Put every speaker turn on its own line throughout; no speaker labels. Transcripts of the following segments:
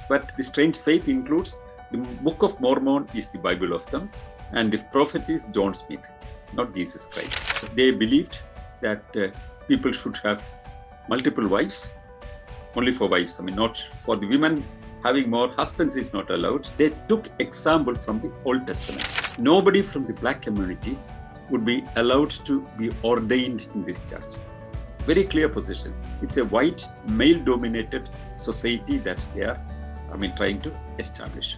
But the strange faith includes the Book of Mormon is the Bible of them, and the prophet is John Smith, not Jesus Christ. They believed that people should have multiple wives, only for wives. I mean, not for the women. Having more husbands is not allowed. They took example from the Old Testament. Nobody from the black community would be allowed to be ordained in this church. Very clear position. It's a white, male-dominated society that they are, trying to establish.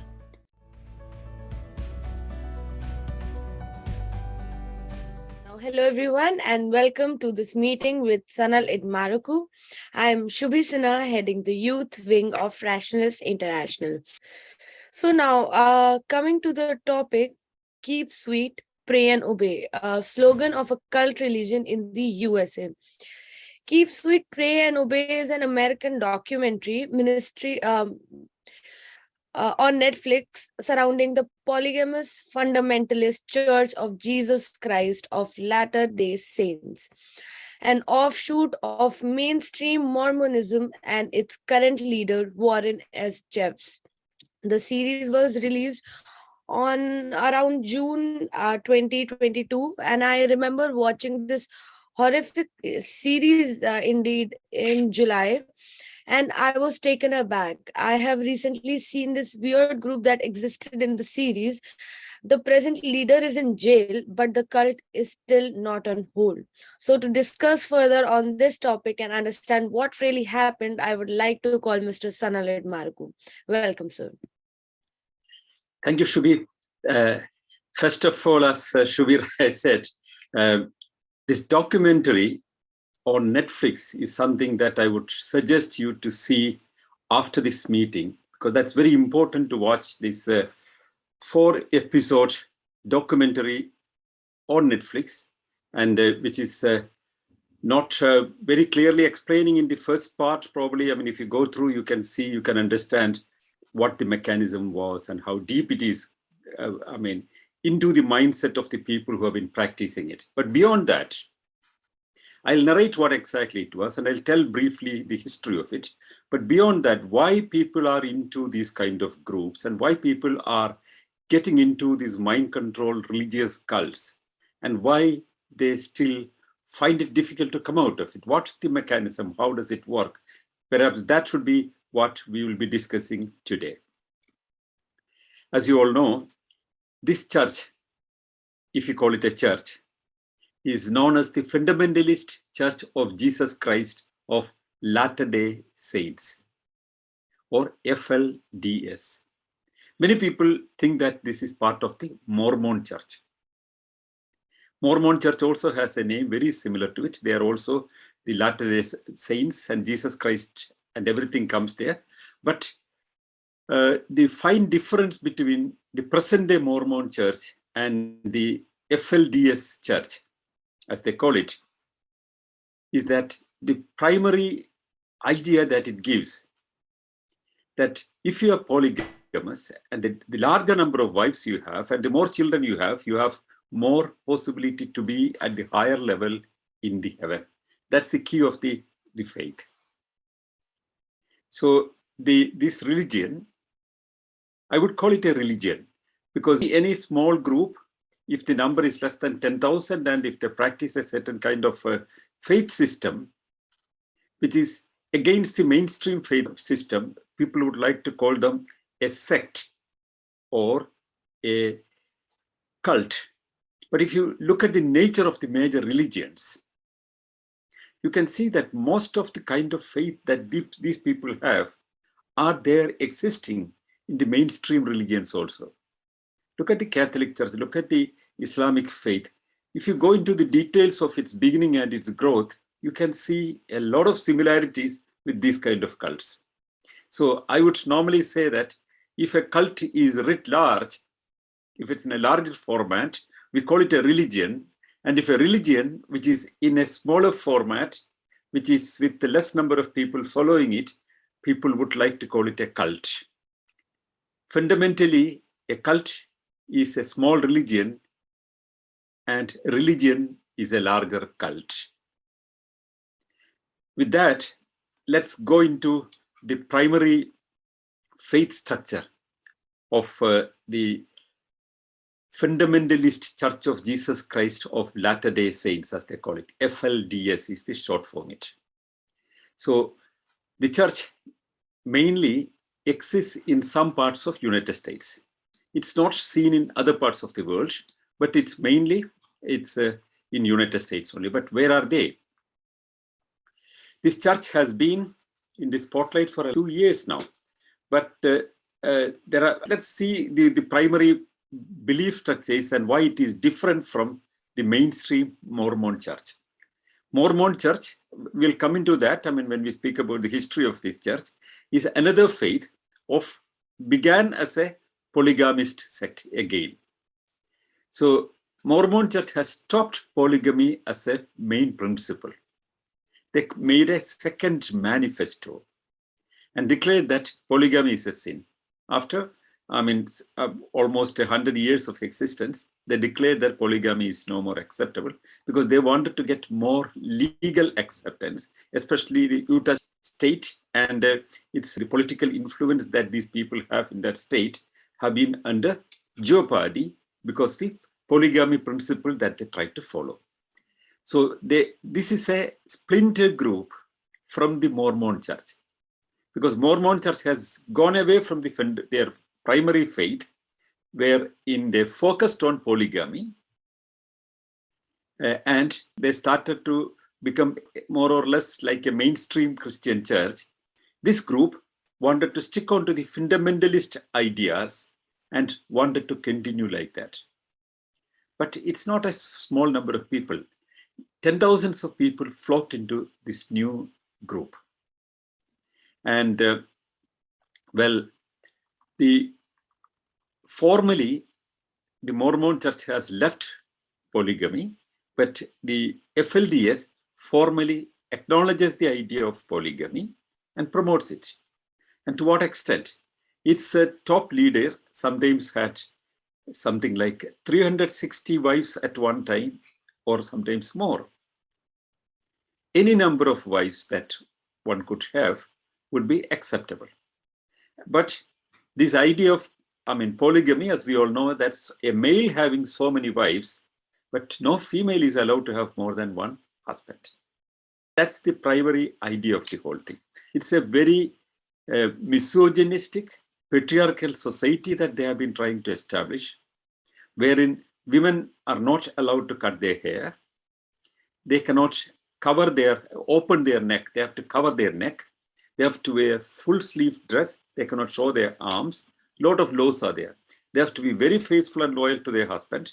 Hello everyone and welcome to this meeting with Sanal Edamaruku. I'm Shubhi Sinha, heading the youth wing of Rationalist International. So now, coming to the topic, keep sweet, pray and obey, a slogan of a cult religion in the USA. Keep Sweet, Pray and Obey is an American documentary ministry on Netflix surrounding the polygamous fundamentalist Church of Jesus Christ of Latter-day Saints, an offshoot of mainstream Mormonism and its current leader, Warren S. Jeffs. The series was released on around June 2022, and I remember watching this horrific series indeed in July, and I was taken aback. I have recently seen this weird group that existed in the series. The present leader is in jail, but the cult is still not on hold. So, to discuss further on this topic and understand what really happened, I would like to call Mr. Sanal Edamaruku. Welcome, sir.
Thank you, Shubhi. First of all, as Shubhi said, this documentary on Netflix is something that I would suggest you to see after this meeting, because that's very important to watch this 4-episode documentary on Netflix, and which is not very clearly explaining in the first part. Probably, if you go through, you can see, you can understand what the mechanism was and how deep it is, into the mindset of the people who have been practicing it. But beyond that, I'll narrate what exactly it was, and I'll tell briefly the history of it. But beyond that, why people are into these kind of groups and why people are getting into these mind-controlled religious cults and why they still find it difficult to come out of it. What's the mechanism? How does it work? Perhaps that should be what we will be discussing today. As you all know, this church, if you call it a church, is known as the Fundamentalist Church of Jesus Christ of Latter-day Saints, or FLDS. Many people think that this is part of the Mormon Church. Mormon Church also has a name very similar to it. They are also the Latter-day Saints, and Jesus Christ and everything comes there. But the fine difference between the present-day Mormon Church and the FLDS Church, as they call it, is that the primary idea that it gives, that if you are polygamous and the larger number of wives you have and the more children you have more possibility to be at the higher level in the heaven. That's the key of the faith. So this religion, I would call it a religion, because any small group, if the number is less than 10,000 and if they practice a certain kind of faith system, which is against the mainstream faith system, people would like to call them a sect or a cult. But if you look at the nature of the major religions, you can see that most of the kind of faith that these people have are there existing in the mainstream religions also. Look at the Catholic Church, look at the Islamic faith. If you go into the details of its beginning and its growth, you can see a lot of similarities with these kind of cults. So I would normally say that if a cult is writ large, if it's in a larger format, we call it a religion. And if a religion, which is in a smaller format, which is with the less number of people following it, people would like to call it a cult. Fundamentally, a cult is a small religion and religion is a larger cult. With that, let's go into the primary faith structure of the Fundamentalist Church of Jesus Christ of Latter-day Saints, as they call it. FLDS is the short form it. So the church mainly exists in some parts of United States. It's not seen in other parts of the world, but it's mainly in United States only. But where are they? This church has been in the spotlight for 2 years now. But let's see the primary belief structures and why it is different from the mainstream Mormon Church. Mormon Church, we'll come into that, when we speak about the history of this church, is another faith began as a polygamist sect again. So Mormon Church has stopped polygamy as a main principle. They made a second manifesto and declared that polygamy is a sin. After, almost 100 years of existence, they declared that polygamy is no more acceptable because they wanted to get more legal acceptance, especially the Utah state and the political influence that these people have in that state have been under jeopardy because the polygamy principle that they try to follow. So this is a splinter group from the Mormon Church, because Mormon Church has gone away from their primary faith, wherein they focused on polygamy, and they started to become more or less like a mainstream Christian church. This group wanted to stick on to the fundamentalist ideas and wanted to continue like that. But it's not a small number of people. 10,000s of people flocked into this new group. And formally, the Mormon Church has left polygamy, but the FLDS formally acknowledges the idea of polygamy and promotes it. And to what extent? Its top leader sometimes had something like 360 wives at one time, or sometimes more. Any number of wives that one could have would be acceptable. But this idea of, polygamy, as we all know, that's a male having so many wives, but no female is allowed to have more than one husband. That's the primary idea of the whole thing. It's a very misogynistic, patriarchal society that they have been trying to establish, wherein women are not allowed to cut their hair. They cannot open their neck. They have to cover their neck. They have to wear full sleeve dress. They cannot show their arms. A lot of laws are there. They have to be very faithful and loyal to their husband.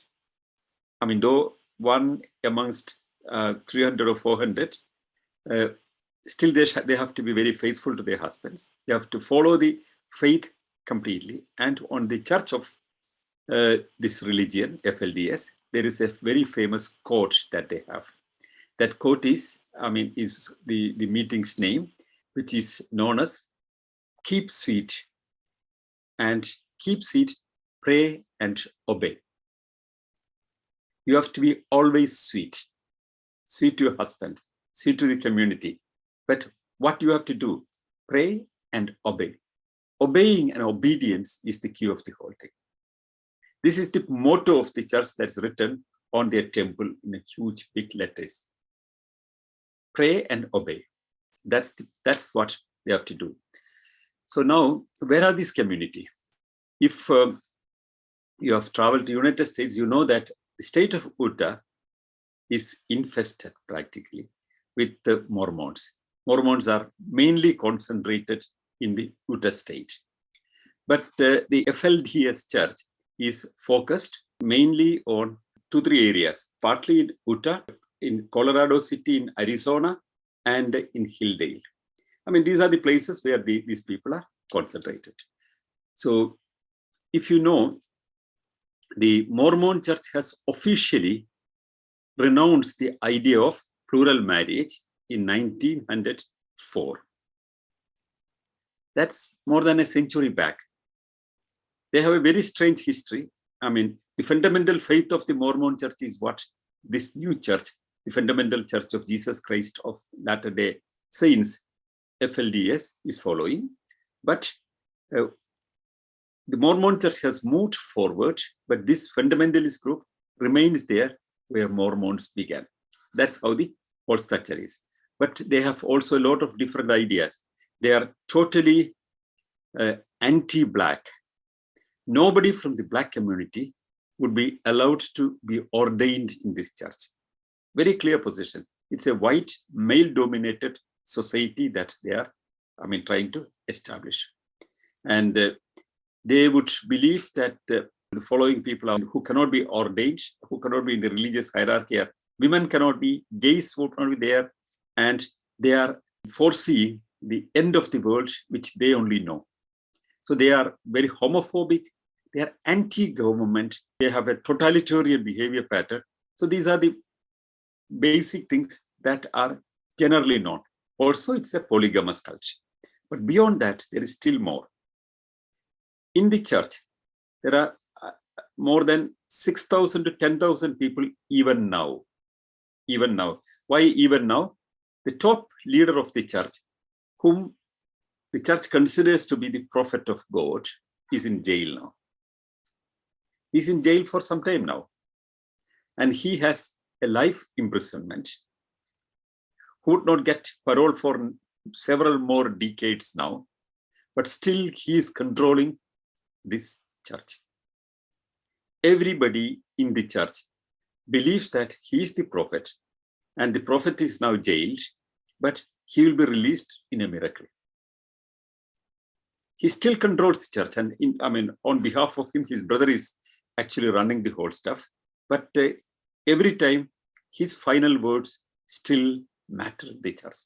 Though one amongst 300 or 400, still they have to be very faithful to their husbands. They have to follow the faith completely. And on the church of this religion, FLDS, there is a very famous quote that they have. That quote is the meeting's name, which is known as "Keep sweet and keep sweet, pray and obey." You have to be always sweet to your husband, sweet to the community. But what you have to do, pray and obey. Obeying and obedience is the key of the whole thing. This is the motto of the church that's written on their temple in a huge big letters. Pray and obey. That's what they have to do. So now, where are this community? If you have traveled to the United States, you know that the state of Utah is infested practically with the Mormons. Mormons are mainly concentrated in the Utah state. But the FLDS church is focused mainly on 2-3 areas, partly in Utah, in Colorado City, in Arizona, and in Hilldale. These are the places where these people are concentrated. So if you know, the Mormon Church has officially renounced the idea of plural marriage in 1904. That's more than a century back. They have a very strange history. The fundamental faith of the Mormon Church is what this new church, the Fundamental Church of Jesus Christ of Latter-day Saints, FLDS, is following. But The Mormon Church has moved forward, but this fundamentalist group remains there where Mormons began. That's how the whole structure is. But they have also a lot of different ideas. They are totally anti-Black. Nobody from the Black community would be allowed to be ordained in this church. Very clear position. It's a white, male-dominated society that they are, trying to establish. And they would believe that the following people who cannot be ordained, who cannot be in the religious hierarchy, women cannot be, gays would not be there, and they are foreseeing the end of the world, which they only know. So they are very homophobic, they are anti-government, they have a totalitarian behavior pattern. So these are the basic things that are generally known. Also, it's a polygamous culture. But beyond that, there is still more. In the church, there are more than 6,000 to 10,000 people even now. Even now. Why even now? The top leader of the church, whom the church considers to be the prophet of God, is in jail now. He's in jail for some time now. And he has a life imprisonment. Who would not get parole for several more decades now. But still he is controlling this church. Everybody in the church believes that he is the prophet, and the prophet is now jailed, but he will be released in a miracle. He still controls the church, and on behalf of him, his brother is actually running the whole stuff. But every time, his final words still matter in the church.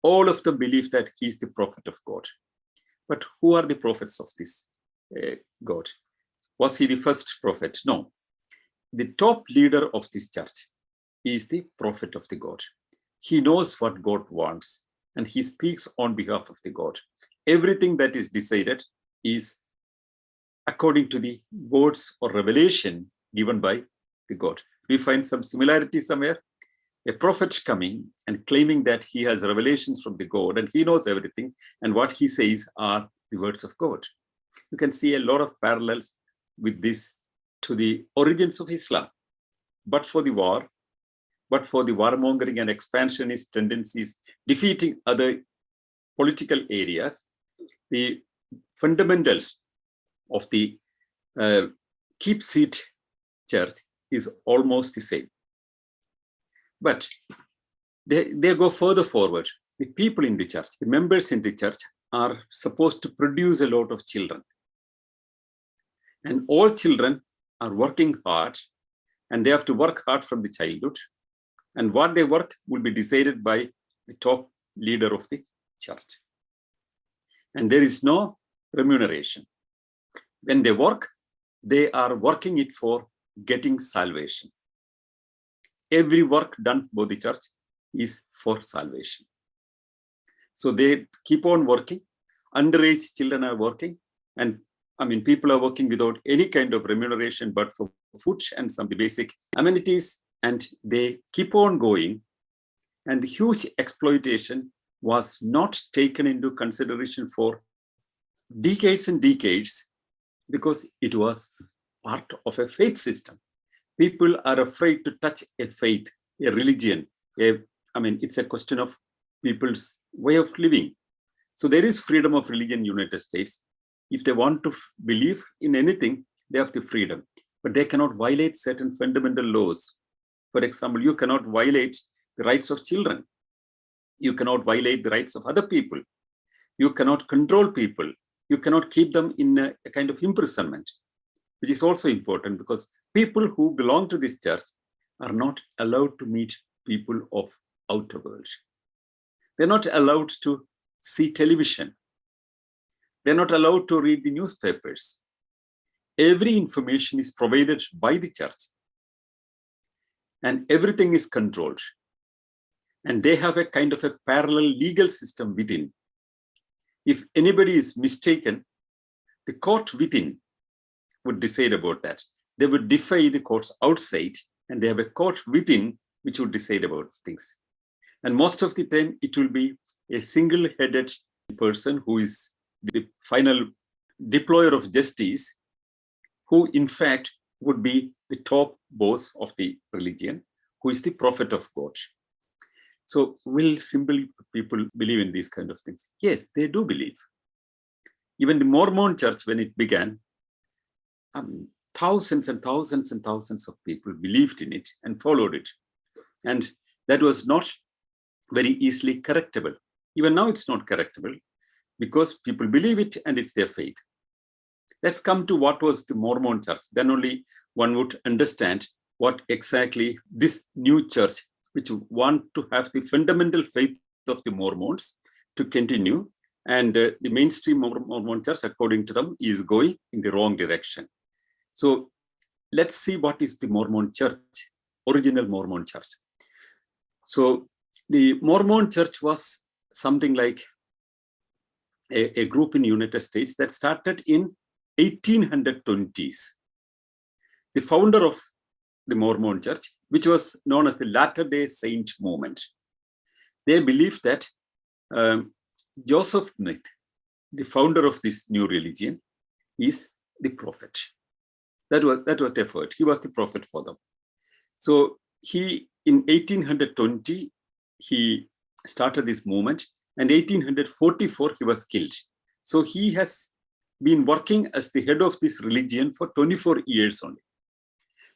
All of them believe that he is the prophet of God. But who are the prophets of this God? Was he the first prophet? No. The top leader of this church is the prophet of the God. He knows what God wants, and he speaks on behalf of the God. Everything that is decided is according to the words or revelation given by the God. We find some similarity somewhere. A prophet coming and claiming that he has revelations from the God and he knows everything, and what he says are the words of God. You can see a lot of parallels with this to the origins of Islam. But for the war, but for the warmongering and expansionist tendencies defeating other political areas, the fundamentals of the keep seat church is almost the same. But they go further forward. The people in the church, the members in the church are supposed to produce a lot of children. And all children are working hard, and they have to work hard from the childhood. And what they work will be decided by the top leader of the church. And there is no remuneration. When they work, they are working it for getting salvation. Every work done by the church is for salvation. So they keep on working. Underage children are working, and people are working without any kind of remuneration, but for food and some basic amenities, and they keep on going. And the huge exploitation was not taken into consideration for decades and decades, because it was part of a faith system. People are afraid to touch a faith, a religion. It's a question of people's way of living. So there is freedom of religion in the United States. If they want to believe in anything, they have the freedom, but they cannot violate certain fundamental laws. For example, you cannot violate the rights of children. You cannot violate the rights of other people. You cannot control people. You cannot keep them in a kind of imprisonment, which is also important, because people who belong to this church are not allowed to meet people of outer world. They're not allowed to see television. They're not allowed to read the newspapers. Every information is provided by the church, and everything is controlled. And they have a kind of a parallel legal system within. If anybody is mistaken, the court within would decide about that. They would defy the courts outside, and they have a court within which would decide about things. And most of the time, it will be a single-headed person who is the final deployer of justice, who in fact would be the top boss of the religion, who is the prophet of God. So will simple people believe in these kind of things? Yes, they do believe. Even the Mormon Church, when it began, thousands and thousands and thousands of people believed in it and followed it. And that was not very easily correctable. Even now it's not correctable because people believe it and it's their faith. Let's come to what was the Mormon Church. Then only one would understand what exactly this new church, which want to have the fundamental faith of the Mormons to continue. And the mainstream Mormon Church, according to them, is going in the wrong direction. So let's see what is the Mormon Church, original Mormon Church. So the Mormon Church was something like a group in the United States that started in 1820s. The founder of the Mormon Church, which was known as the Latter-day Saint movement, they believed that Joseph Smith, the founder of this new religion, is the prophet. That was their effort. He was the prophet for them. So he, in 1820, he started this movement, and 1844 he was killed. So he has been working as the head of this religion for 24 years only.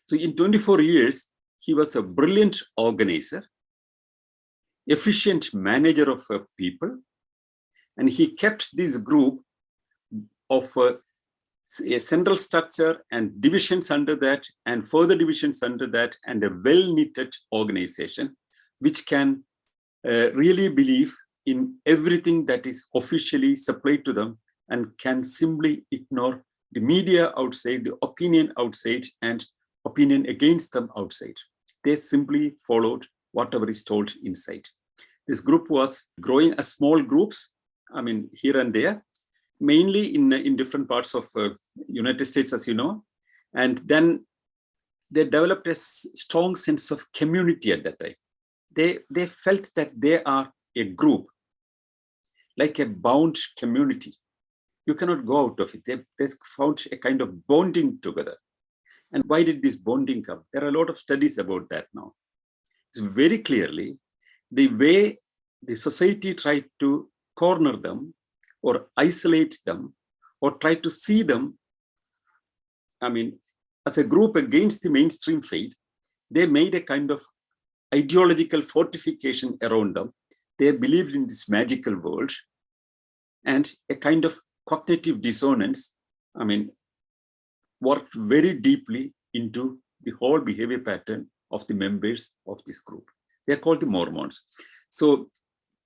So in 24 years, he was a brilliant organizer, efficient manager of people, and he kept this group of a central structure and divisions under that, and further divisions under that, and a well-knitted organization, which can really believe in everything that is officially supplied to them and can simply ignore the media outside, the opinion outside, and opinion against them outside. They simply followed whatever is told inside. This group was growing as small groups, here and there, mainly in different parts of United States, as you know. And then they developed a strong sense of community at that time. They felt that they are a group, like a bound community. You cannot go out of it. They found a kind of bonding together. And why did this bonding come? There are a lot of studies about that now. It's very clearly the way the society tried to corner them or isolate them or try to see them, as a group against the mainstream faith. They made a kind of ideological fortification around them. They believed in this magical world, and a kind of cognitive dissonance, worked very deeply into the whole behavior pattern of the members of this group. They're called the Mormons. So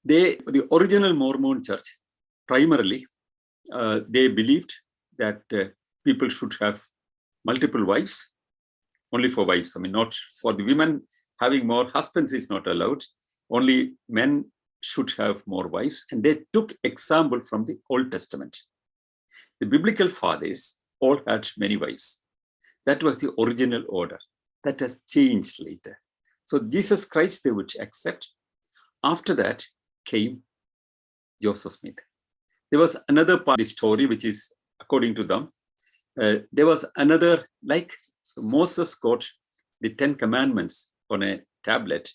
the original Mormon Church, primarily, they believed that people should have multiple wives, only for wives. Not for the women. Having more husbands is not allowed. Only men should have more wives. And they took example from the Old Testament. The biblical fathers all had many wives. That was the original order. That has changed later. So Jesus Christ they would accept. After that came Joseph Smith. There was another part of the story, which is according to them. There was another, like Moses got the 10 Commandments on a tablet.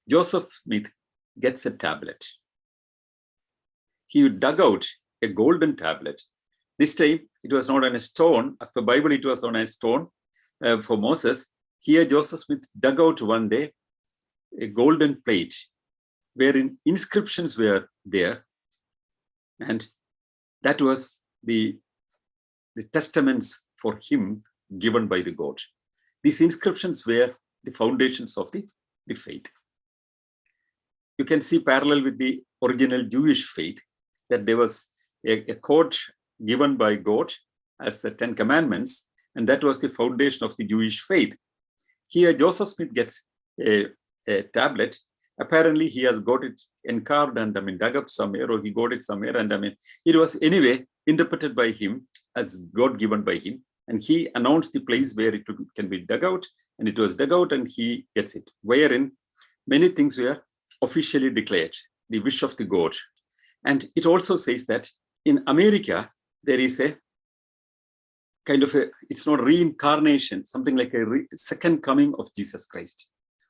Joseph Smith gets a tablet. He dug out a golden tablet. This time, it was not on a stone. As per Bible, it was on a stone for Moses. Here, Joseph Smith dug out one day a golden plate wherein inscriptions were there. And that was the testaments for him given by the God. These inscriptions were the foundations of the faith. You can see parallel with the original Jewish faith, that there was a code given by God as the 10 Commandments, and that was the foundation of the Jewish faith. Here, Joseph Smith gets a tablet. Apparently, he has got it encarved and dug up somewhere, or he got it somewhere, and it was anyway interpreted by him as God given by him, and he announced the place where it can be dug out, and it was dug out, and he gets it, wherein many things were officially declared, the wish of the God. And it also says that in America, there is a kind of it's not reincarnation, something like a second coming of Jesus Christ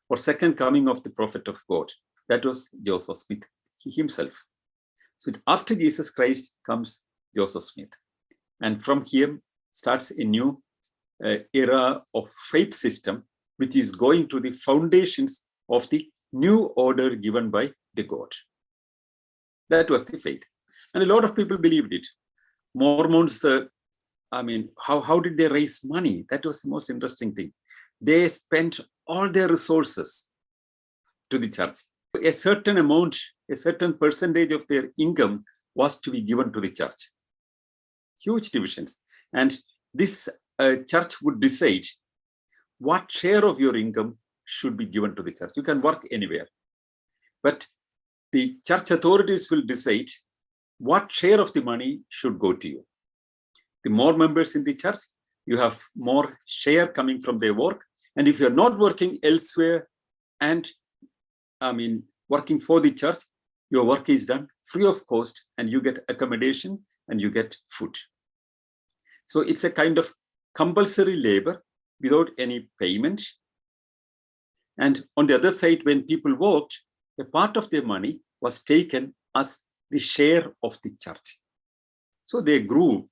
or second coming of the prophet of God. That was Joseph Smith himself. So after Jesus Christ comes Joseph Smith. And from here starts a new era of faith system, which is going to the foundations of the new order given by the God. That was the faith. And a lot of people believed it. Mormons, how did they raise money? That was the most interesting thing. They spent all their resources to the church. A certain amount, a certain percentage of their income was to be given to the church. Huge divisions. And this church would decide what share of your income should be given to the church. You can work anywhere, but the church authorities will decide what share of the money should go to you. The more members in the church, you have more share coming from their work. And if you're not working elsewhere and working for the church, your work is done free of cost and you get accommodation and you get food. So it's a kind of compulsory labor without any payment. And on the other side, when people worked, a part of their money was taken as the share of the church. So they grew,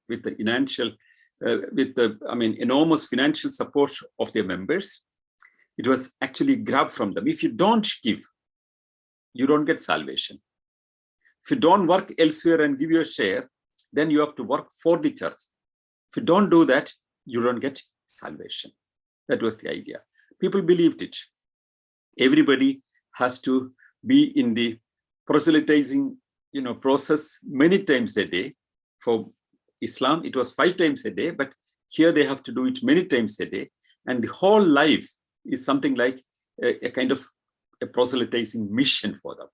with the financial, enormous financial support of their members. It was actually grabbed from them. If you don't give, you don't get salvation. If you don't work elsewhere and give your share, then you have to work for the church. If you don't do that, you don't get salvation. That was the idea. People believed it. Everybody has to be in the proselytizing, process many times a day. For Islam, it was 5 times a day, but here they have to do it many times a day. And the whole life is something like a kind of a proselytizing mission for them.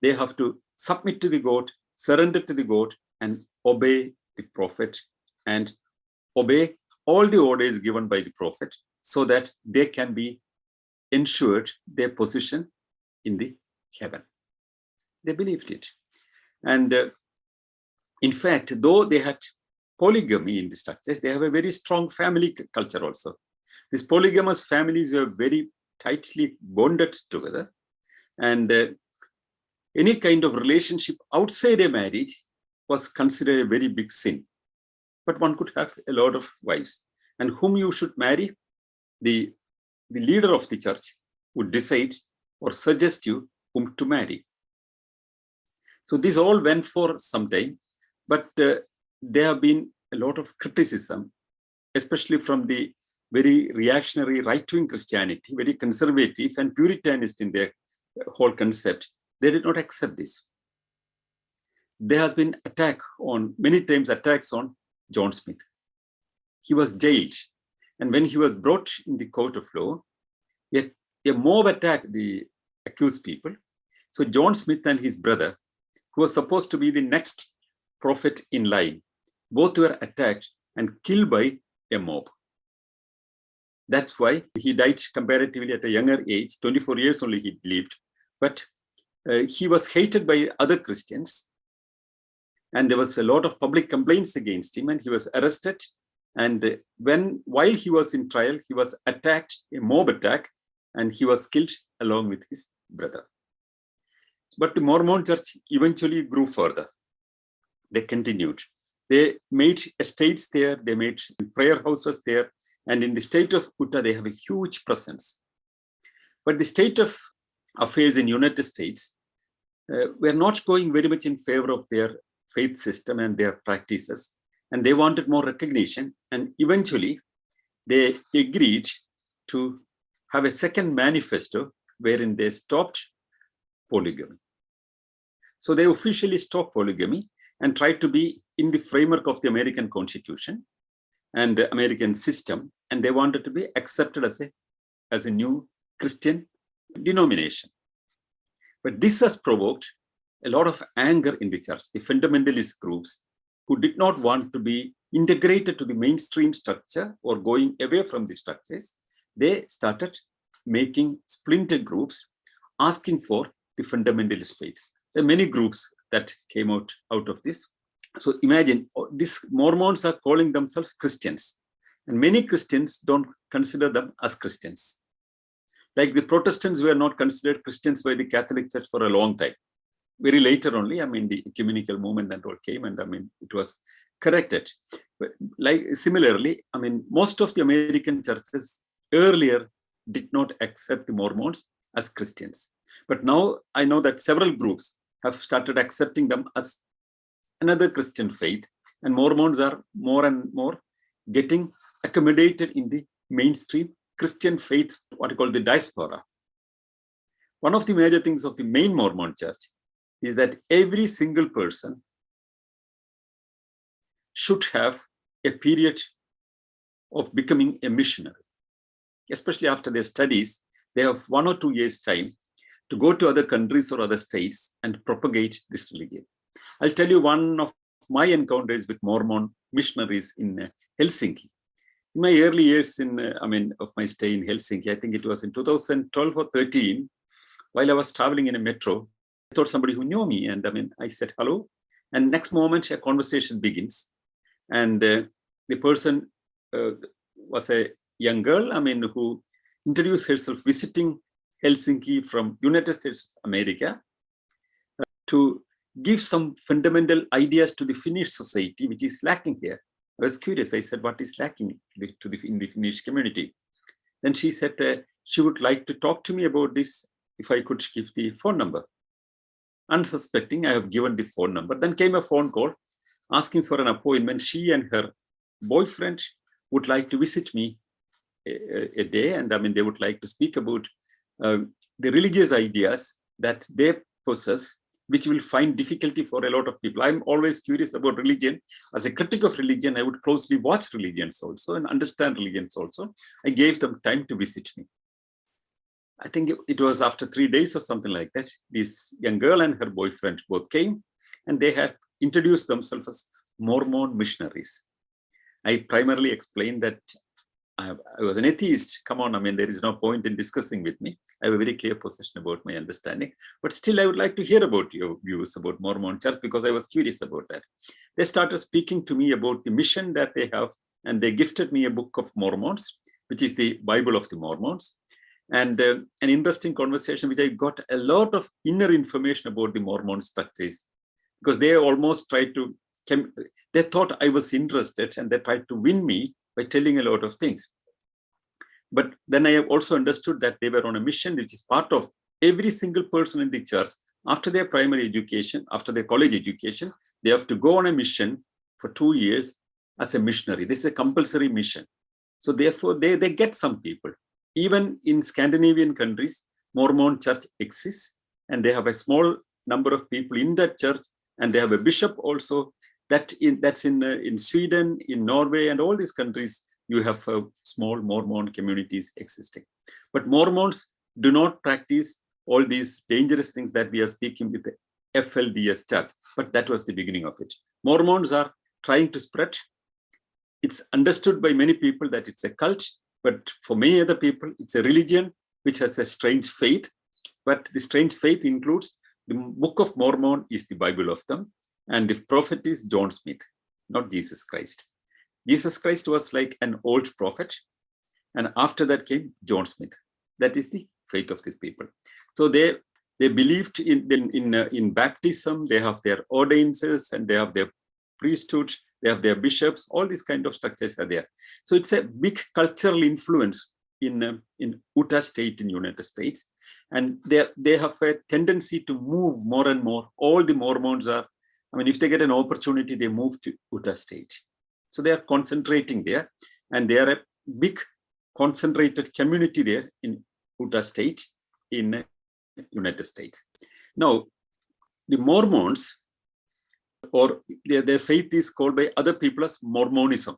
They have to submit to the God, surrender to the God, and obey the prophet and obey all the orders given by the prophet so that they can be ensured their position in the heaven. They believed it. And in fact, though they had polygamy in the structures, they have a very strong family culture also. These polygamous families were very tightly bonded together. And any kind of relationship outside a marriage was considered a very big sin. But one could have a lot of wives. And whom you should marry, the leader of the church would decide or suggest you whom to marry. So this all went for some time, but there have been a lot of criticism, especially from the very reactionary right-wing Christianity, very conservative and Puritanist in their whole concept. They did not accept this. There has been many times attacks on John Smith. He was jailed. And when he was brought in the court of law, a mob attacked the accused people. So John Smith and his brother, who was supposed to be the next prophet in line, both were attacked and killed by a mob. That's why he died comparatively at a younger age, 24 years only he lived. But he was hated by other Christians. And there was a lot of public complaints against him, and he was arrested. And while he was in trial, he was attacked, a mob attack, and he was killed along with his brother. But the Mormon Church eventually grew further. They continued. They made estates there, they made prayer houses there, and in the state of Utah, they have a huge presence. But the state of affairs in United States were not going very much in favor of their faith system and their practices, and they wanted more recognition. And eventually, they agreed to have a second manifesto wherein they stopped polygamy. So they officially stopped polygamy and tried to be in the framework of the American Constitution and the American system, and they wanted to be accepted as a new Christian denomination. But this has provoked a lot of anger in the church. The fundamentalist groups who did not want to be integrated to the mainstream structure or going away from the structures, they started making splinter groups asking for the fundamentalist faith. There are many groups that came out of this. So imagine, these Mormons are calling themselves Christians, and many Christians don't consider them as Christians. Like the Protestants were not considered Christians by the Catholic Church for a long time. Very later only, the ecumenical movement and all came, and it was corrected. But like similarly, most of the American churches earlier did not accept the Mormons as Christians. But now I know that several groups have started accepting them as another Christian faith, and Mormons are more and more getting accommodated in the mainstream Christian faith, what you call the diaspora. One of the major things of the main Mormon church is that every single person should have a period of becoming a missionary. Especially after their studies, they have 1 or 2 years' time to go to other countries or other states and propagate this religion. I'll tell you one of my encounters with Mormon missionaries in Helsinki. In my early years of my stay in Helsinki, I think it was in 2012 or 13, while I was traveling in a metro, I thought somebody who knew me, and I said hello, and next moment a conversation begins, and the person was a young girl, who introduced herself visiting Helsinki from United States of America to give some fundamental ideas to the Finnish society, which is lacking here. I was curious. I said, what is lacking in the Finnish community? Then she said she would like to talk to me about this if I could give the phone number. Unsuspecting, I have given the phone number. Then came a phone call asking for an appointment. She and her boyfriend would like to visit me a day, and they would like to speak about the religious ideas that they possess, which will find difficulty for a lot of people. I'm always curious about religion. As a critic of religion, I would closely watch religions also and understand religions also. I gave them time to visit me. I think it was after 3 days or something like that. This young girl and her boyfriend both came, and they had introduced themselves as Mormon missionaries. I primarily explained that I was an atheist. Come on, there is no point in discussing with me. I have a very clear position about my understanding, but still I would like to hear about your views about Mormon Church, because I was curious about that. They started speaking to me about the mission that they have, and they gifted me a book of Mormons, which is the Bible of the Mormons, and an interesting conversation which I got a lot of inner information about the Mormon structures, because they almost tried to, they thought I was interested, and they tried to win me by telling a lot of things. But then I have also understood that they were on a mission which is part of every single person in the church. After their primary education, after their college education, they have to go on a mission for 2 years as a missionary. This is a compulsory mission. So therefore, they get some people. Even in Scandinavian countries, Mormon church exists, and they have a small number of people in that church, and they have a bishop also. That's in Sweden, in Norway, and all these countries, you have small Mormon communities existing. But Mormons do not practice all these dangerous things that we are speaking with the FLDS church, but that was the beginning of it. Mormons are trying to spread. It's understood by many people that it's a cult, but for many other people, it's a religion which has a strange faith. But the strange faith includes the Book of Mormon is the Bible of them, and the prophet is John Smith, not Jesus Christ. Jesus Christ was like an old prophet, and after that came John Smith. That is the faith of these people. So they believed in baptism. They have their ordinances, and they have their priesthood. They have their bishops. All these kind of structures are there. So it's a big cultural influence in Utah State in United States, and they have a tendency to move more and more. All the Mormons are, if they get an opportunity, they move to Utah State. So they are concentrating there, and they are a big concentrated community there in Utah State in United States. Now, the Mormons, or their faith is called by other people as Mormonism.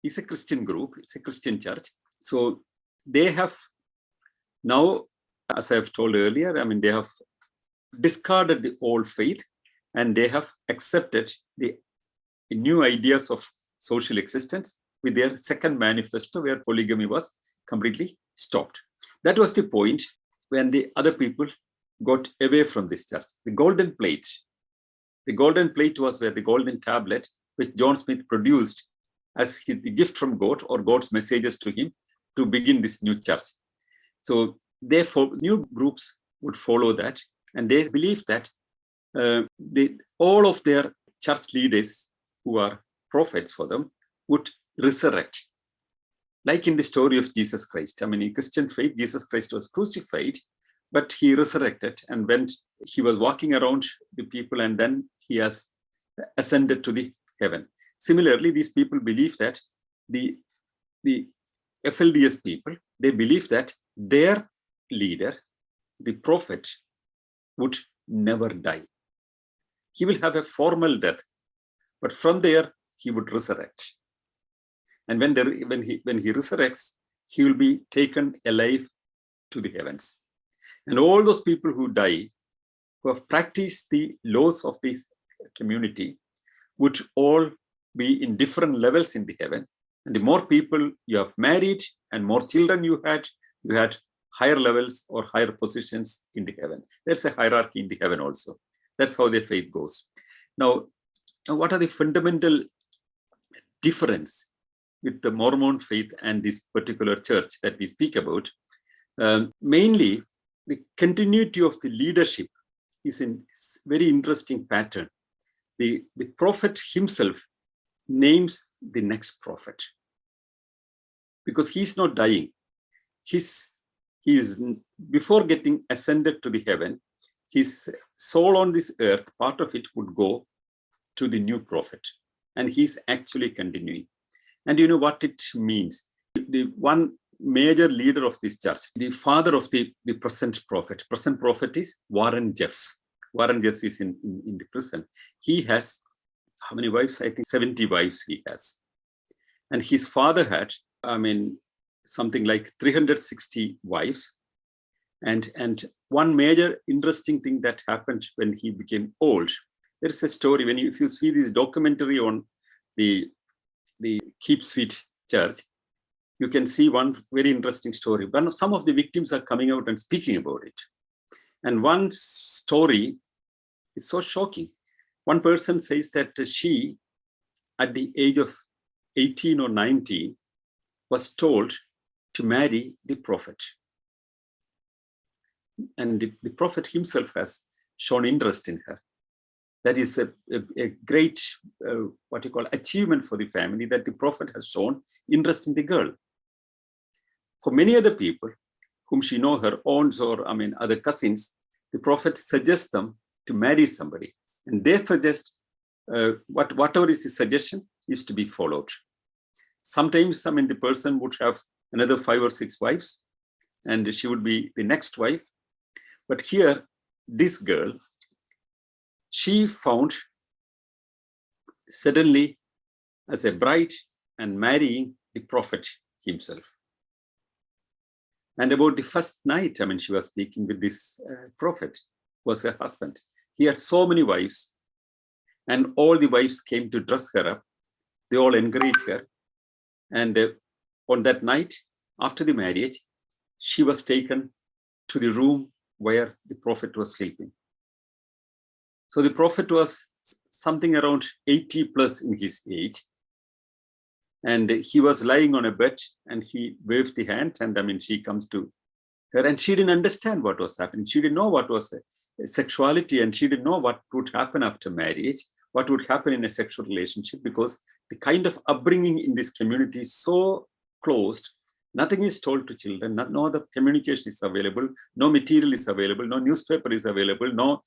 It's a Christian group, it's a Christian church. So they have now, as I've told earlier, they have discarded the old faith, and they have accepted the new ideas of social existence with their second manifesto, where polygamy was completely stopped. That was the point when the other people got away from this church. The golden plate, The golden plate was where the golden tablet, which John Smith produced as the gift from God or God's messages to him to begin this new church. So therefore, new groups would follow that, and they believe that all of their church leaders who are prophets for them would resurrect. Like in the story of Jesus Christ. I mean, in Christian faith, Jesus Christ was crucified, but he resurrected, and when he was walking around the people, and then he has ascended to the heaven. Similarly, these people believe that the FLDS people, they believe that their leader, the prophet, would never die. He will have a formal death, but from there he would resurrect. And when he resurrects, he will be taken alive to the heavens. And all those people who die, who have practiced the laws of this community, would all be in different levels in the heaven. And the more people you have married and more children you had higher levels or higher positions in the heaven. There's a hierarchy in the heaven also. That's how their faith goes. Now what are the fundamental difference with the Mormon faith and this particular church that we speak about? Mainly, the continuity of the leadership is a very interesting pattern. The prophet himself names the next prophet because he's not dying. He's before getting ascended to the heaven, his soul on this earth, part of it would go to the new prophet, and he's actually continuing. And you know what it means? The one major leader of this church, the father of the present prophet is Warren Jeffs. Warren Jeffs is in the prison. He has, how many wives? I think 70 wives he has. And his father had, something like 360 wives. And one major interesting thing that happened when he became old, there's a story, if you see this documentary on the Keep Sweet Church, you can see one very interesting story. But some of the victims are coming out and speaking about it. And one story is so shocking. One person says that she, at the age of 18 or 19, was told to marry the prophet. And the prophet himself has shown interest in her. That is a great, achievement for the family, that the prophet has shown interest in the girl. For many other people whom she knows, her aunts or other cousins, the prophet suggests them to marry somebody. And they suggest whatever is the suggestion is to be followed. Sometimes, the person would have another 5 or 6 wives, and she would be the next wife. But here, this girl, she found suddenly as a bride and marrying the prophet himself. And about the first night, she was speaking with this prophet, was her husband. He had so many wives, and all the wives came to dress her up. They all encouraged her. And on that night, after the marriage, she was taken to the room where the prophet was sleeping. So the prophet was something around 80 plus in his age. And he was lying on a bed, and he waved the hand, and she comes to her, and she didn't understand what was happening. She didn't know what was sexuality, and she didn't know what would happen after marriage, what would happen in a sexual relationship, because the kind of upbringing in this community is so closed. Nothing is told to children, no other communication is available, no material is available, no newspaper is available, no,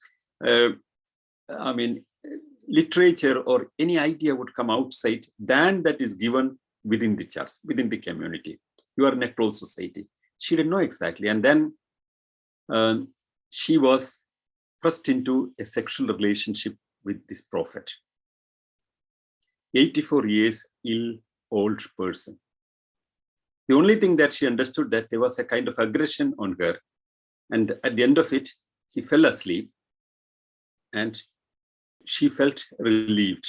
literature or any idea would come outside than that is given within the church, within the community. You are in a closed society. She didn't know exactly. And then she was thrust into a sexual relationship with this prophet. 84 years old person. The only thing that she understood, that there was a kind of aggression on her. And at the end of it, he fell asleep, and she felt relieved.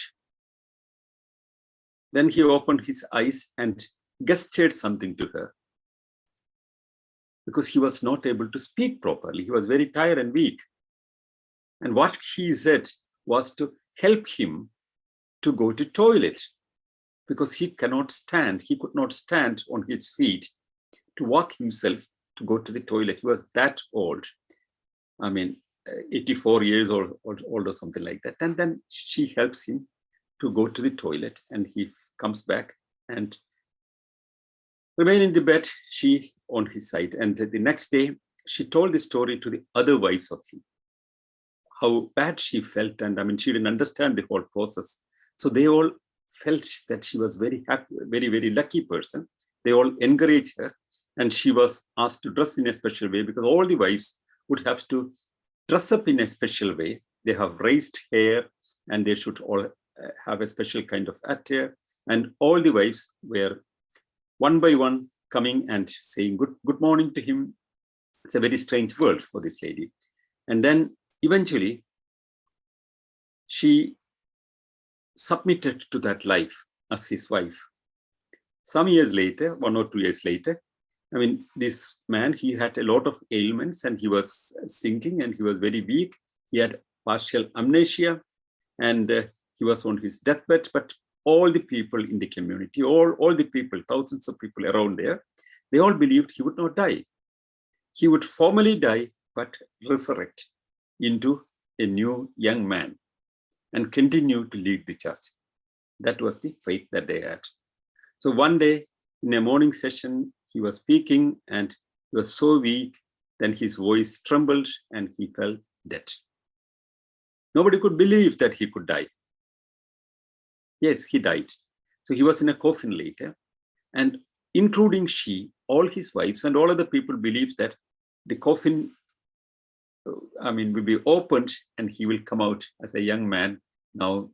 Then he opened his eyes and gestured something to her, because he was not able to speak properly. He was very tired and weak. And what he said was to help him to go to toilet because he could not stand on his feet to walk himself to go to the toilet. He was that old. 84 years old or something like that. And then she helps him to go to the toilet, and he comes back and remain in the bed, she on his side. And the next day, she told the story to the other wives of him, how bad she felt. And she didn't understand the whole process. So they all felt that she was very happy, very, very lucky person. They all encouraged her. And she was asked to dress in a special way because all the wives would have to dress up in a special way. They have raised hair and they should all have a special kind of attire. And all the wives were one by one coming and saying good morning to him. It's a very strange world for this lady. And then eventually she submitted to that life as his wife. Some years later, 1 or 2 years later, this man, he had a lot of ailments and he was sinking and he was very weak. He had partial amnesia and he was on his deathbed. But all the people in the community, all the people, thousands of people around there, they all believed he would not die. He would formally die, but resurrect into a new young man and continue to lead the church. That was the faith that they had. So one day in a morning session, he was speaking and he was so weak, then his voice trembled and he fell dead. Nobody could believe that he could die. Yes, he died. So he was in a coffin later, and including she, all his wives and all other people believed that the coffin will be opened and he will come out as a young man now,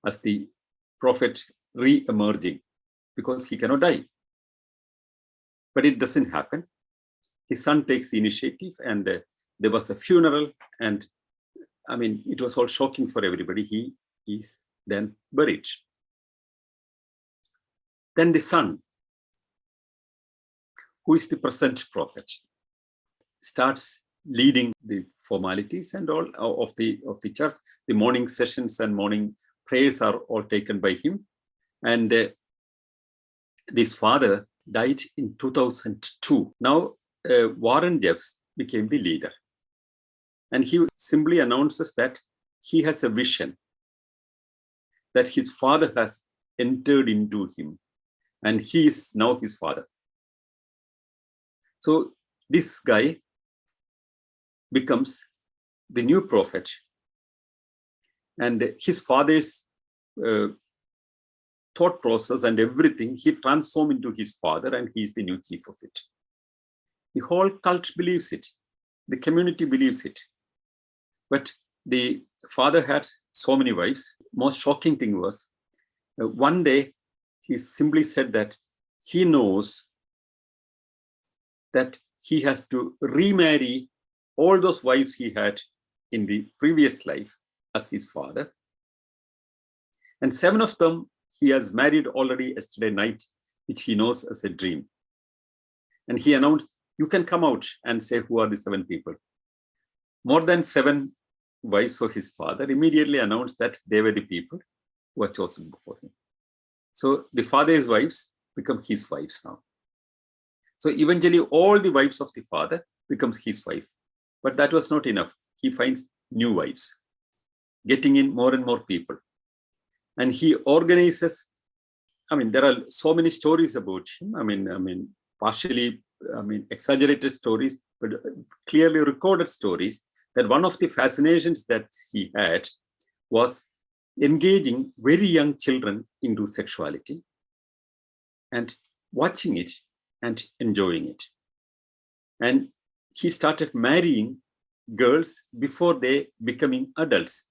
as the prophet re-emerging, because he cannot die. But it doesn't happen. His son takes the initiative and there was a funeral, and it was all shocking for everybody. He is then buried. Then the son, who is the present prophet, starts leading the formalities and all of the church. The morning sessions and morning prayers are all taken by him. And this father died in 2002. Now Warren Jeffs became the leader. And he simply announces that he has a vision that his father has entered into him and he is now his father. So this guy becomes the new prophet, and his father's thought process and everything, he transformed into his father, and he is the new chief of it. The whole cult believes it. The community believes it. But the father had so many wives. Most shocking thing was, one day he simply said that he knows that he has to remarry all those wives he had in the previous life as his father. And 7 of them he has married already yesterday night, which he knows as a dream. And he announced, you can come out and say who are the 7 people. More than 7 wives of his father immediately announced that they were the people who were chosen before him. So the father's wives become his wives now. So eventually all the wives of the father becomes his wife. But that was not enough. He finds new wives, getting in more and more people. And he organizes, there are so many stories about him. Partially, exaggerated stories, but clearly recorded stories, that one of the fascinations that he had was engaging very young children into sexuality and watching it and enjoying it. And he started marrying girls before they becoming adults.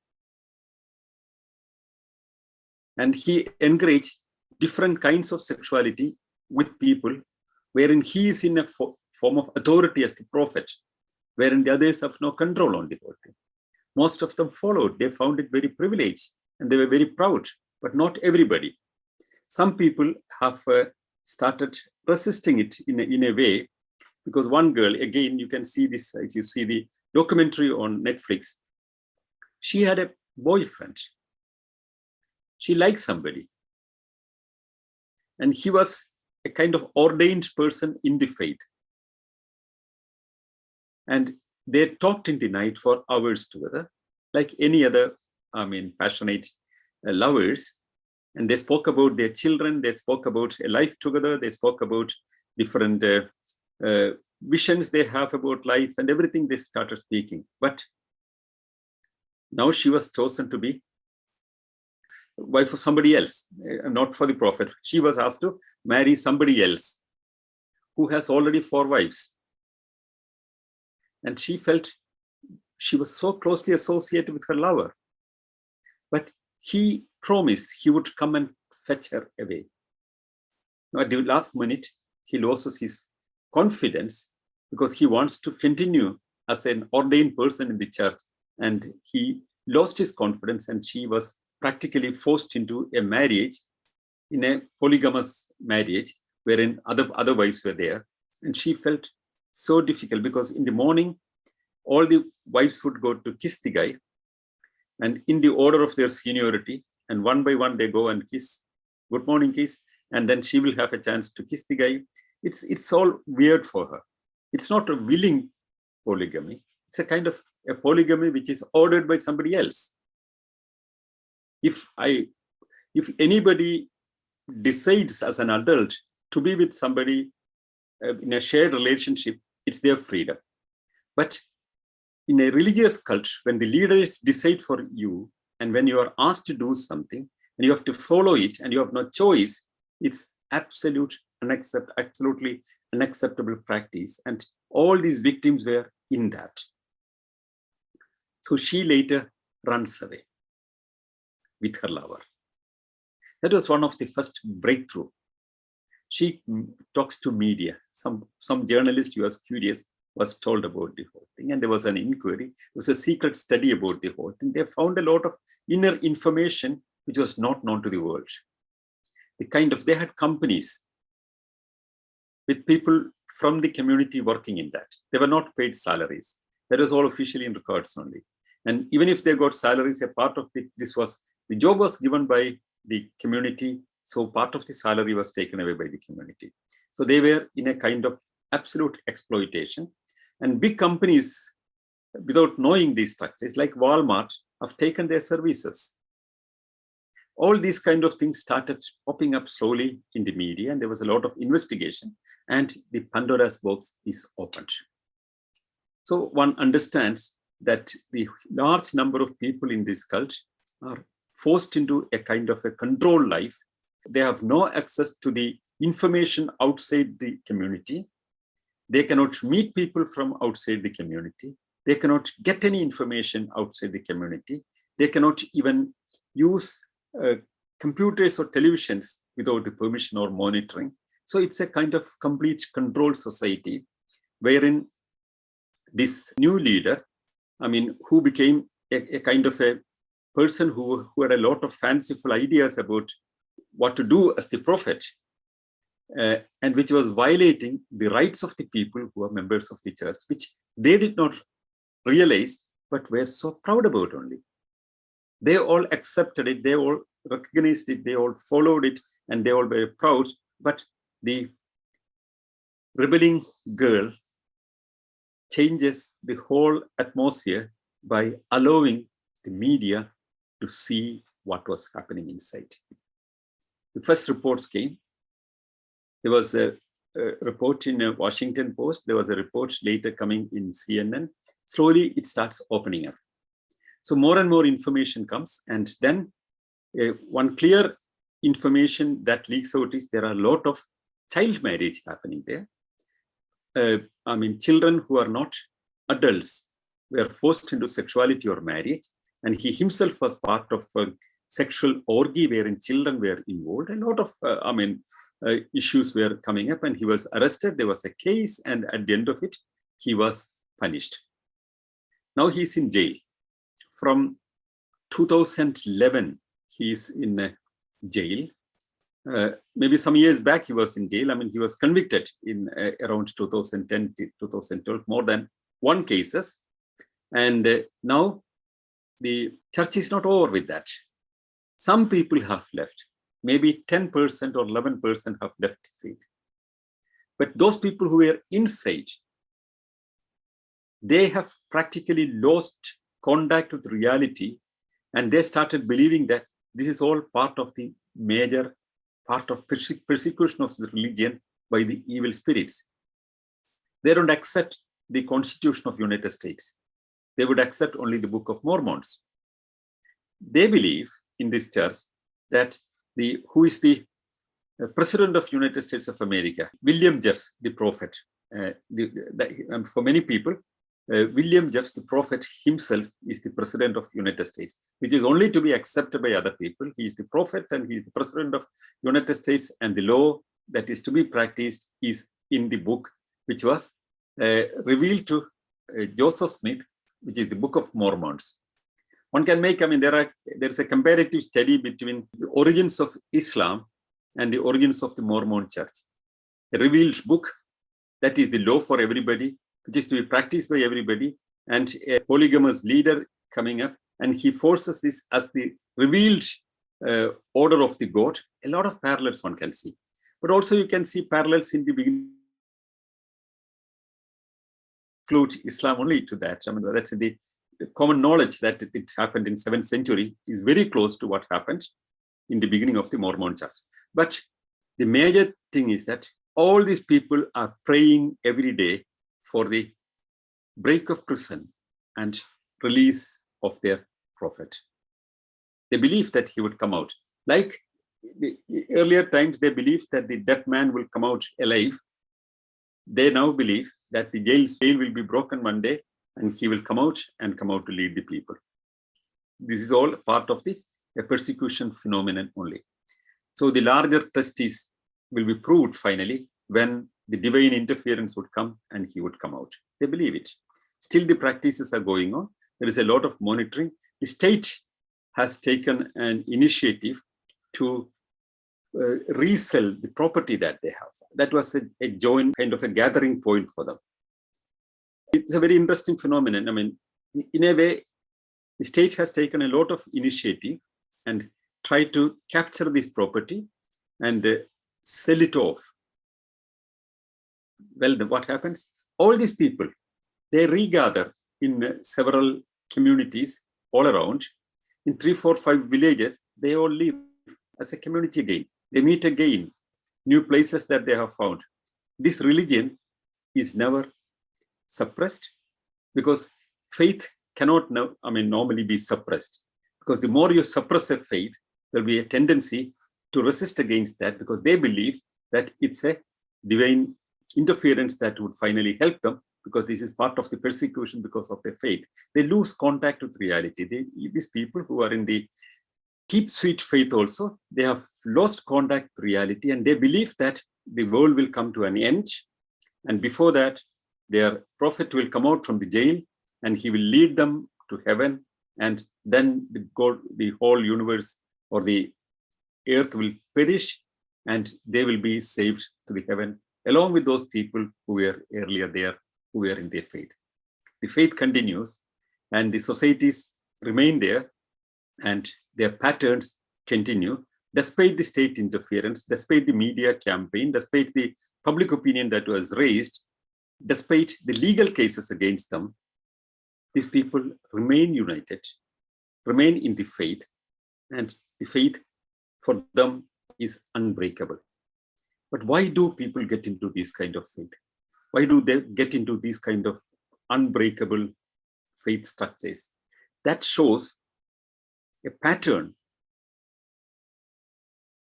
And he encouraged different kinds of sexuality with people, wherein he is in a form of authority as the prophet, wherein the others have no control on the whole thing. Most of them followed. They found it very privileged and they were very proud, but not everybody. Some people have started resisting it in a way, because one girl, again, you can see this, if you see the documentary on Netflix, she had a boyfriend. She liked somebody. And he was a kind of ordained person in the faith. And they talked in the night for hours together, like any other, passionate lovers. And they spoke about their children. They spoke about a life together. They spoke about different visions they have about life and everything they started speaking. But now she was chosen to be wife of somebody else, not for the prophet. She was asked to marry somebody else who has already 4 wives. And she felt she was so closely associated with her lover. But he promised he would come and fetch her away. Now, at the last minute, he loses his confidence because he wants to continue as an ordained person in the church. And he lost his confidence, and she was practically forced into a marriage, in a polygamous marriage, wherein other wives were there. And she felt so difficult because in the morning, all the wives would go to kiss the guy, and in the order of their seniority, and one by one they go and kiss, good morning kiss, and then she will have a chance to kiss the guy. It's all weird for her. It's not a willing polygamy. It's a kind of a polygamy which is ordered by somebody else. If anybody decides as an adult to be with somebody in a shared relationship, it's their freedom. But in a religious cult, when the leaders decide for you, and when you are asked to do something, and you have to follow it, and you have no choice, it's absolutely unacceptable practice. And all these victims were in that. So she later runs away with her lover. That was one of the first breakthrough. She talks to media. Some journalist who was curious was told about the whole thing, and there was an inquiry. There was a secret study about the whole thing. They found a lot of inner information which was not known to the world. They had companies with people from the community working in that. They were not paid salaries. That was all officially in records only. And even if they got salaries, a part of the job was given by the community. So part of the salary was taken away by the community. So they were in a kind of absolute exploitation. And big companies, without knowing these structures, like Walmart, have taken their services. All these kind of things started popping up slowly in the media, and there was a lot of investigation, and the Pandora's box is opened. So one understands that the large number of people in this cult are forced into a kind of a controlled life. They have no access to the information outside the community. They cannot meet people from outside the community. They cannot get any information outside the community. They cannot even use computers or televisions without the permission or monitoring. So it's a kind of complete controlled society wherein this new leader, who became a kind of a person who had a lot of fanciful ideas about what to do as the prophet, and which was violating the rights of the people who are members of the church, which they did not realize, but were so proud about only. They all accepted it, they all recognized it, they all followed it, and they all were proud. But the rebelling girl changes the whole atmosphere by allowing the media to see what was happening inside. The first reports came. There was a report in a Washington Post. There was a report later coming in CNN. Slowly, it starts opening up. So more and more information comes. And then one clear information that leaks out is there are a lot of child marriage happening there. Children who are not adults were forced into sexuality or marriage. And he himself was part of a sexual orgy wherein children were involved. A lot of, issues were coming up, and he was arrested. There was a case, and at the end of it, he was punished. Now he's in jail. From 2011, he's in jail. Maybe some years back, he was in jail. He was convicted in around 2010 to 2012, more than one cases. And now the church is not over with that. Some people have left. Maybe 10% or 11% have left faith. But those people who were inside, they have practically lost contact with reality, and they started believing that this is all part of the major part of persecution of the religion by the evil spirits. They don't accept the Constitution of United States. They would accept only the Book of Mormons. They believe in this church that who is the President of United States of America, William Jeffs, the prophet. For many people, William Jeffs, the prophet himself, is the President of United States, which is only to be accepted by other people. He is the prophet and he is the President of United States, and the law that is to be practiced is in the book, which was revealed to Joseph Smith, which is the Book of Mormons. One can make, there's a comparative study between the origins of Islam and the origins of the Mormon Church. A revealed book that is the law for everybody, which is to be practiced by everybody, and a polygamous leader coming up, and he forces this as the revealed order of the God. A lot of parallels one can see. But also you can see parallels in the beginning. Include Islam only to that. That's the common knowledge that it happened in 7th century is very close to what happened in the beginning of the Mormon Church. But the major thing is that all these people are praying every day for the break of prison and release of their prophet. They believe that he would come out. Like the earlier times, they believed that the dead man will come out alive. They now believe that the jail will be broken one day and he will come out to lead the people. This is all part of the persecution phenomenon only. So the larger test will be proved finally when the divine interference would come and he would come out. They believe it. Still the practices are going on. There is a lot of monitoring. The state has taken an initiative to resell the property that they have. That was a joint kind of a gathering point for them. It's a very interesting phenomenon. In a way, the state has taken a lot of initiative and tried to capture this property and sell it off. Well, what happens? All these people, they regather in several communities all around. In 3, 4, 5 villages, they all live as a community again. They meet again, new places that they have found. This religion is never suppressed because faith cannot normally be suppressed. Because the more you suppress a faith, there'll be a tendency to resist against that because they believe that it's a divine interference that would finally help them because this is part of the persecution because of their faith. They lose contact with reality. These people who are in the deep sweet faith also, they have lost contact with reality and they believe that the world will come to an end. And before that, their prophet will come out from the jail and he will lead them to heaven. And then the whole universe or the earth will perish and they will be saved to the heaven along with those people who were earlier there, who were in their faith. The faith continues and the societies remain there and their patterns continue despite the state interference, despite the media campaign, despite the public opinion that was raised, despite the legal cases against them. These people remain united, remain in the faith, and the faith for them is unbreakable. But why do people get into this kind of faith? Why do they get into these kind of unbreakable faith structures? That shows a pattern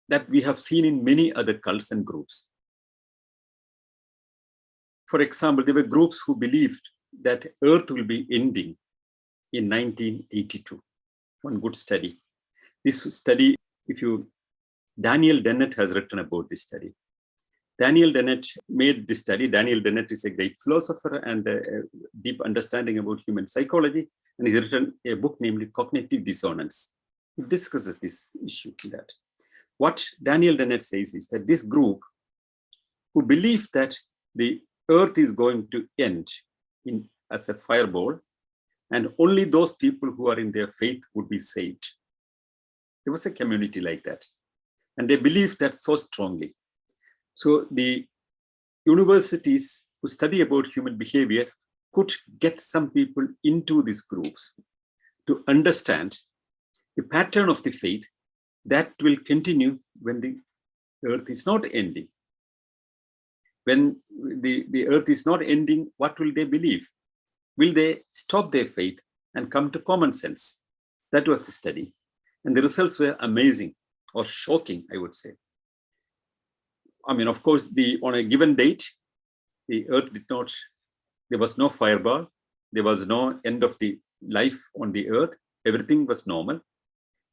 that we have seen in many other cults and groups. For example, there were groups who believed that Earth will be ending in 1982. One good study. This study, Daniel Dennett has written about this study. Daniel Dennett made this study. Daniel Dennett is a great philosopher and a deep understanding about human psychology. And he's written a book named Cognitive Dissonance. He discusses this issue. That what Daniel Dennett says is that this group who believe that the Earth is going to end as a fireball, and only those people who are in their faith would be saved. There was a community like that, and they believed that so strongly. So the universities who study about human behavior could get some people into these groups to understand the pattern of the faith that will continue when the earth is not ending. When the earth is not ending, what will they believe? Will they stop their faith and come to common sense? That was the study. And the results were amazing, or shocking, I would say. I mean, of course, on a given date, the earth did not, there was no fireball, there was no end of the life on the earth, everything was normal.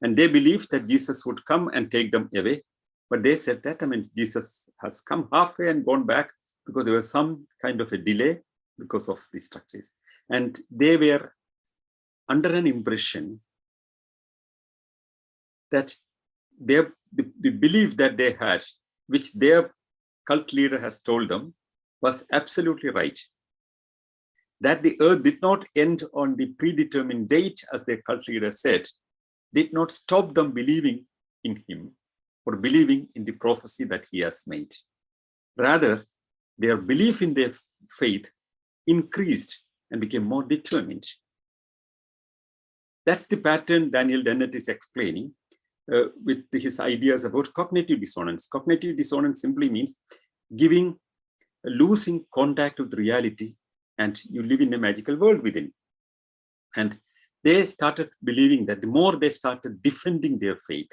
And they believed that Jesus would come and take them away. But they said that, I mean, Jesus has come halfway and gone back because there was some kind of a delay because of the structures. And they were under an impression that the belief that they had, which their cult leader has told them, was absolutely right. That the earth did not end on the predetermined date, as their cult leader said, did not stop them believing in him or believing in the prophecy that he has made. Rather, their belief in their faith increased and became more determined. That's the pattern Daniel Dennett is explaining with his ideas about cognitive dissonance. Cognitive dissonance simply means losing contact with reality, and you live in a magical world within. And they started believing that the more they started defending their faith,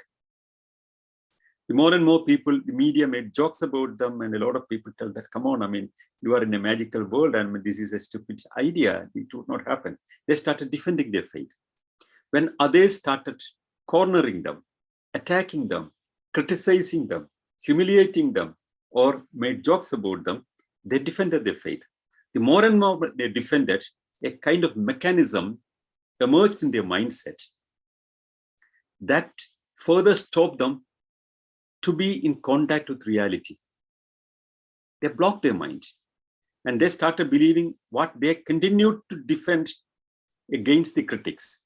the more and more people, the media made jokes about them, and a lot of people tell that, come on, I mean, you are in a magical world, and this is a stupid idea, it would not happen. They started defending their faith. When others started cornering them, attacking them, criticizing them, humiliating them, or made jokes about them, they defended their faith. The more and more they defended, a kind of mechanism emerged in their mindset that further stopped them to be in contact with reality. They blocked their mind, and they started believing what they continued to defend against the critics.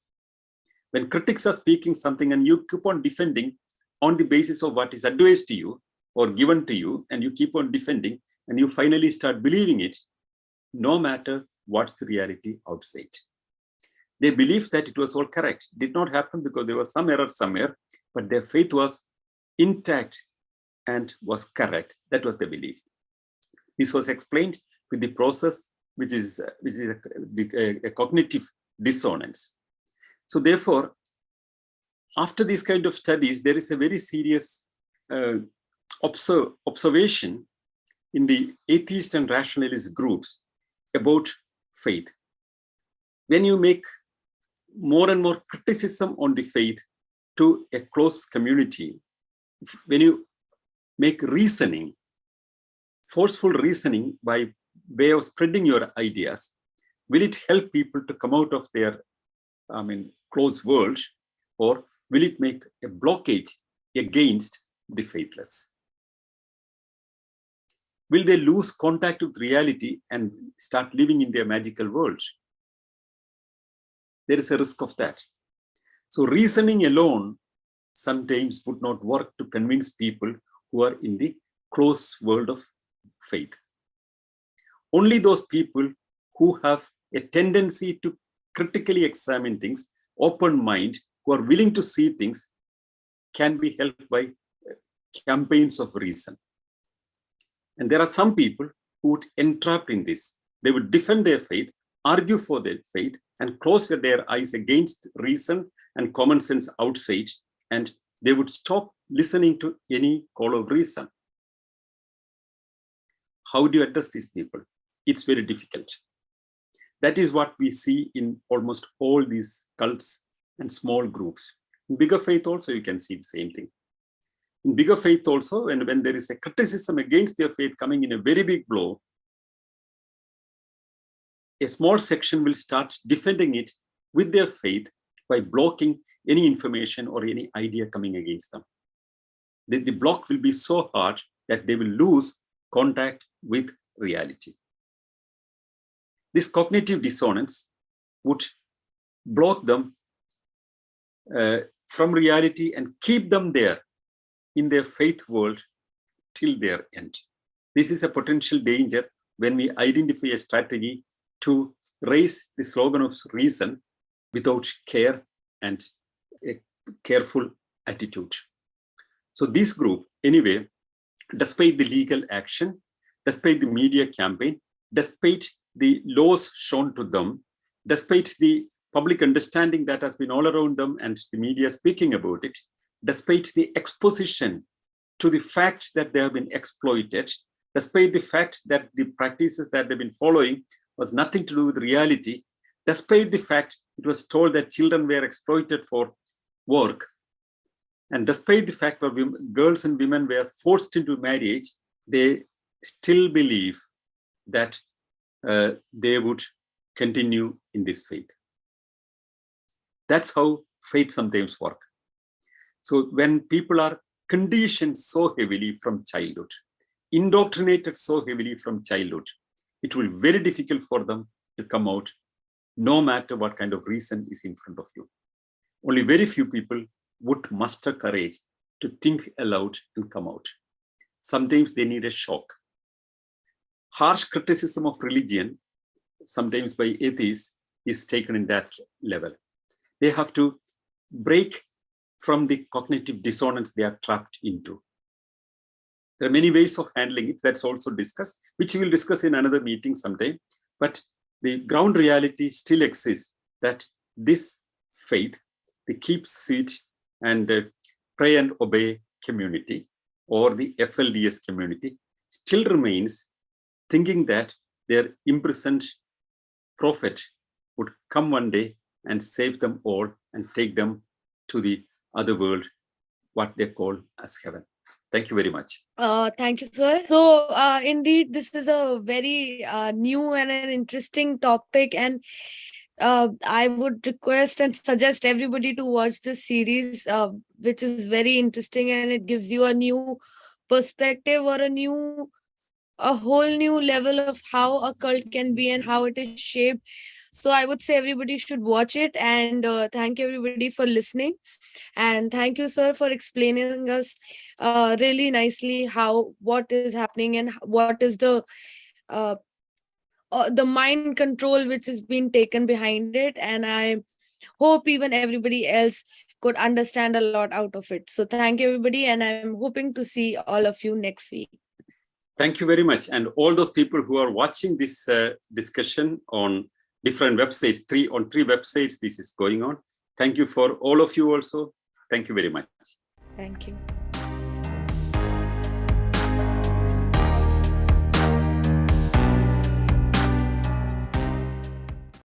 When critics are speaking something and you keep on defending on the basis of what is advised to you or given to you, and you keep on defending, and you finally start believing it, no matter what's the reality outside. They believed that it was all correct. It did not happen because there was some error somewhere, but their faith was intact and was correct. That was the belief. This was explained with the process, which is a cognitive dissonance. So therefore, after these kind of studies, there is a very serious observation in the atheist and rationalist groups about faith. When you make more and more criticism on the faith to a close community, when you make reasoning, forceful reasoning by way of spreading your ideas, will it help people to come out of their, close world, or will it make a blockage against the faithless? Will they lose contact with reality and start living in their magical world? There is a risk of that. So reasoning alone sometimes would not work to convince people who are in the close world of faith. Only those people who have a tendency to critically examine things, open mind, who are willing to see things, can be helped by campaigns of reason. And there are some people who would entrap in this. They would defend their faith, argue for their faith, and close their eyes against reason and common sense outside, and they would stop listening to any call of reason. How do you address these people? It's very difficult. That is what we see in almost all these cults and small groups. In bigger faith also, you can see the same thing. In bigger faith also, when there is a criticism against their faith coming in a very big blow, a small section will start defending it with their faith by blocking any information or any idea coming against them. The block will be so hard that they will lose contact with reality. This cognitive dissonance would block them from reality and keep them there in their faith world till their end. This is a potential danger when we identify a strategy to raise the slogan of reason without care and a careful attitude. So this group, anyway, despite the legal action, despite the media campaign, despite the laws shown to them, despite the public understanding that has been all around them and the media speaking about it, despite the exposition to the fact that they have been exploited, despite the fact that the practices that they've been following was nothing to do with reality, despite the fact it was told that children were exploited for work, and despite the fact that girls and women were forced into marriage, they still believe that they would continue in this faith. That's how faith sometimes works. So when people are conditioned so heavily from childhood, indoctrinated so heavily from childhood, it will be very difficult for them to come out, no matter what kind of reason is in front of you. Only very few people would muster courage to think aloud and come out. Sometimes they need a shock. Harsh criticism of religion, sometimes by atheists, is taken in that level. They have to break from the cognitive dissonance they are trapped into. There are many ways of handling it. That's also discussed, which we will discuss in another meeting sometime. But the ground reality still exists that this faith, the keep, sit, and pray and obey community, or the FLDS community, still remains thinking that their imprisoned prophet would come one day and save them all and take them to the other world, what they call as heaven. Thank you very much.
Thank you, sir. So, indeed, this is a very new and an interesting topic, and I would request and suggest everybody to watch this series, which is very interesting, and it gives you a new perspective or a whole new level of how a cult can be and how it is shaped. So I would say everybody should watch it, and thank you everybody for listening, and thank you, sir, for explaining us really nicely what is happening and what is uh, the mind control which is being taken behind it. And I hope even everybody else could understand a lot out of it. So thank you everybody, and I'm hoping to see all of you next week.
Thank you very much. And all those people who are watching this discussion on different websites, on three websites this is going on. Thank you for all of you also. Thank you very much.
Thank you.